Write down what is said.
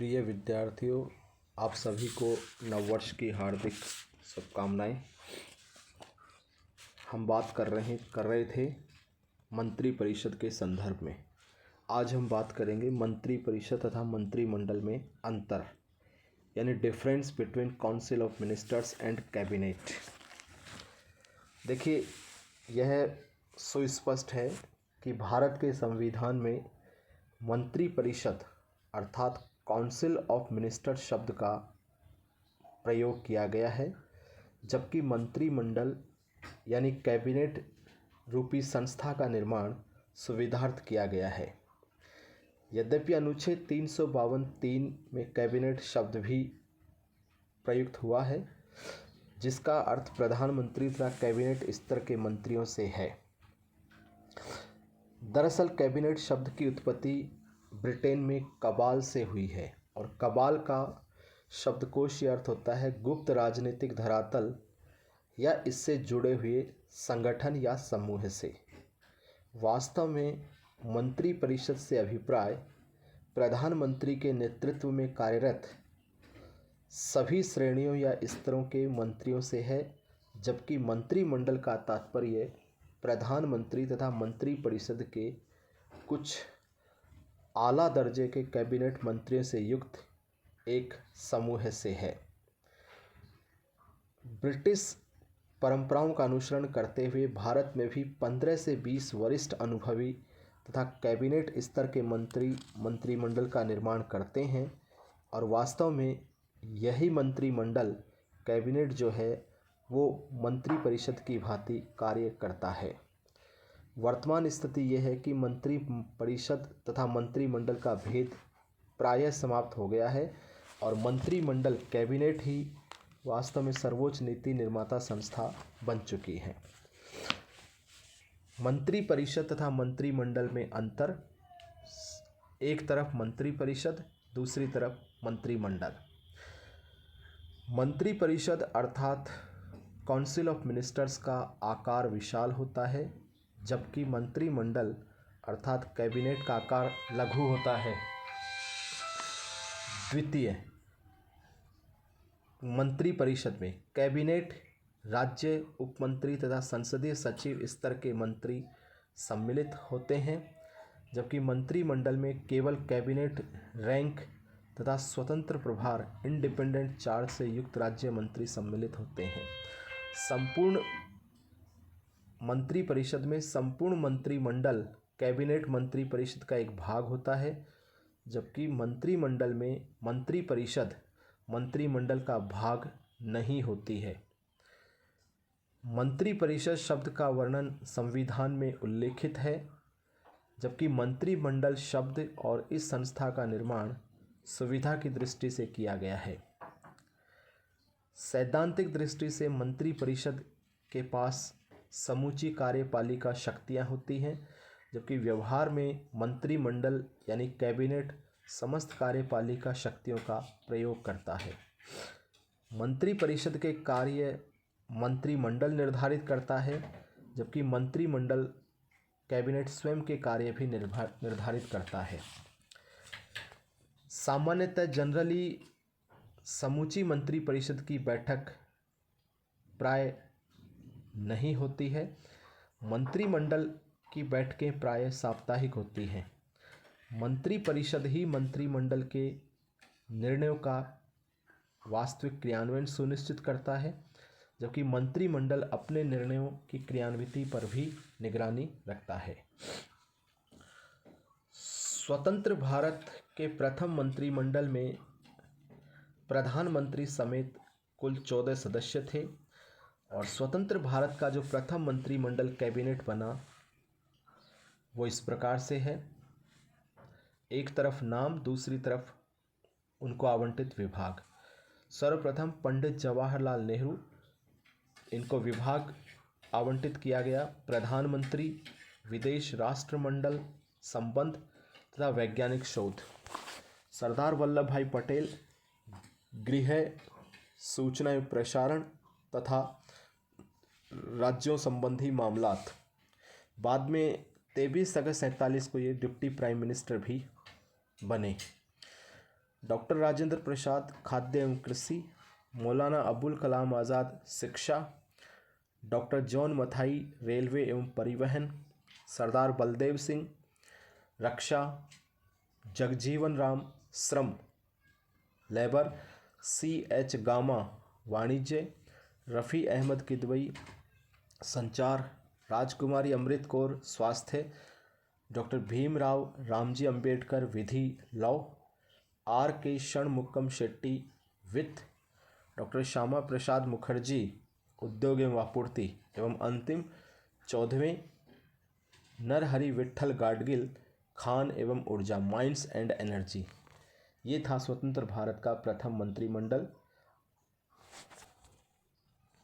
प्रिय विद्यार्थियों, आप सभी को नववर्ष की हार्दिक शुभकामनाएं। हम बात कर रहे थे मंत्री परिषद के संदर्भ में। आज हम बात करेंगे मंत्री परिषद तथा मंत्रिमंडल में अंतर, यानी difference between council of ministers and cabinet. देखिए, यह सुस्पष्ट है कि भारत के संविधान में मंत्री परिषद अर्थात काउंसिल ऑफ मिनिस्टर शब्द का प्रयोग किया गया है, जबकि मंत्रिमंडल यानी कैबिनेट रूपी संस्था का निर्माण सुविधार्थ किया गया है। यद्यपि अनुच्छेद 352(3) में कैबिनेट शब्द भी प्रयुक्त हुआ है, जिसका अर्थ प्रधानमंत्री तथा कैबिनेट स्तर के मंत्रियों से है। दरअसल कैबिनेट शब्द की उत्पत्ति ब्रिटेन में कबाल से हुई है, और कबाल का शब्दकोशीय अर्थ होता है गुप्त राजनीतिक धरातल या इससे जुड़े हुए संगठन या समूह से। वास्तव में मंत्री परिषद से अभिप्राय प्रधानमंत्री के नेतृत्व में कार्यरत सभी श्रेणियों या स्तरों के मंत्रियों से है, जबकि मंत्रिमंडल का तात्पर्य प्रधानमंत्री तथा मंत्री परिषद के कुछ आला दर्जे के कैबिनेट मंत्रियों से युक्त एक समूह से है। ब्रिटिश परंपराओं का अनुसरण करते हुए भारत में भी 15 से 20 वरिष्ठ अनुभवी तथा कैबिनेट स्तर के मंत्री मंत्रिमंडल का निर्माण करते हैं, और वास्तव में यही मंत्रिमंडल कैबिनेट जो है वो मंत्री परिषद की भांति कार्य करता है। वर्तमान स्थिति यह है कि मंत्री परिषद तथा मंत्रिमंडल का भेद प्रायः समाप्त हो गया है, और मंत्रिमंडल कैबिनेट ही वास्तव में सर्वोच्च नीति निर्माता संस्था बन चुकी है। मंत्री परिषद तथा मंत्रिमंडल में अंतर, एक तरफ मंत्री परिषद, दूसरी तरफ मंत्रिमंडल। मंत्री परिषद अर्थात काउंसिल ऑफ मिनिस्टर्स का आकार विशाल होता है, जबकि मंत्रिमंडल अर्थात कैबिनेट का आकार लघु होता है। द्वितीय, मंत्री परिषद में कैबिनेट, राज्य उपमंत्री तथा संसदीय सचिव स्तर के मंत्री सम्मिलित होते हैं, जबकि मंत्रिमंडल में केवल कैबिनेट रैंक तथा स्वतंत्र प्रभार इंडिपेंडेंट चार्ज से युक्त राज्य मंत्री सम्मिलित होते हैं। संपूर्ण मंत्री परिषद में संपूर्ण मंत्रिमंडल कैबिनेट मंत्री परिषद का एक भाग होता है, जबकि मंत्रिमंडल में मंत्री परिषद मंत्रिमंडल का भाग नहीं होती है। मंत्री परिषद शब्द का वर्णन संविधान में उल्लेखित है, जबकि मंत्रिमंडल शब्द और इस संस्था का निर्माण सुविधा की दृष्टि से किया गया है। सैद्धांतिक दृष्टि से मंत्री परिषद के पास समूची कार्यपालिका शक्तियां होती हैं, जबकि व्यवहार में मंत्रिमंडल यानी कैबिनेट समस्त कार्यपालिका शक्तियों का प्रयोग करता है। मंत्री परिषद के कार्य मंत्रिमंडल निर्धारित करता है, जबकि मंत्रिमंडल कैबिनेट स्वयं के कार्य भी निर्धारित करता है। सामान्यतः जनरली समूची मंत्री परिषद की बैठक प्राय नहीं होती है। मंत्रिमंडल की बैठकें प्राय साप्ताहिक होती हैं। मंत्री परिषद ही मंत्रिमंडल के निर्णयों का वास्तविक क्रियान्वयन सुनिश्चित करता है, जबकि मंत्रिमंडल अपने निर्णयों की क्रियान्विति पर भी निगरानी रखता है। स्वतंत्र भारत के प्रथम मंत्रिमंडल में प्रधानमंत्री समेत कुल 14 सदस्य थे, और स्वतंत्र भारत का जो प्रथम मंत्रिमंडल कैबिनेट बना वो इस प्रकार से है। एक तरफ नाम, दूसरी तरफ उनको आवंटित विभाग। सर्वप्रथम पंडित जवाहरलाल नेहरू, इनको विभाग आवंटित किया गया प्रधानमंत्री, विदेश राष्ट्रमंडल संबंध तथा वैज्ञानिक शोध। सरदार वल्लभ भाई पटेल, गृह, सूचना एवं प्रसारण तथा राज्यों संबंधी मामलात। बाद में 23 अगस्त 1947 को ये डिप्टी प्राइम मिनिस्टर भी बने। डॉक्टर राजेंद्र प्रसाद खाद्य एवं कृषि, मौलाना अबुल कलाम आज़ाद शिक्षा, डॉक्टर जॉन मथाई रेलवे एवं परिवहन, सरदार बलदेव सिंह रक्षा, जगजीवन राम श्रम लेबर, C.H. गामा वाणिज्य, रफ़ी अहमद किदवई संचार, राजकुमारी अमृत कौर स्वास्थ्य, डॉक्टर भीमराव रामजी अंबेडकर विधि लॉ, R.K. षणमुखम शेट्टी वित्त, डॉक्टर श्यामा प्रसाद मुखर्जी उद्योग एवं आपूर्ति एवं अंतिम 14वें नरहरि विट्ठल गाडगिल खान एवं ऊर्जा माइंस एंड एनर्जी। ये था स्वतंत्र भारत का प्रथम मंत्रिमंडल।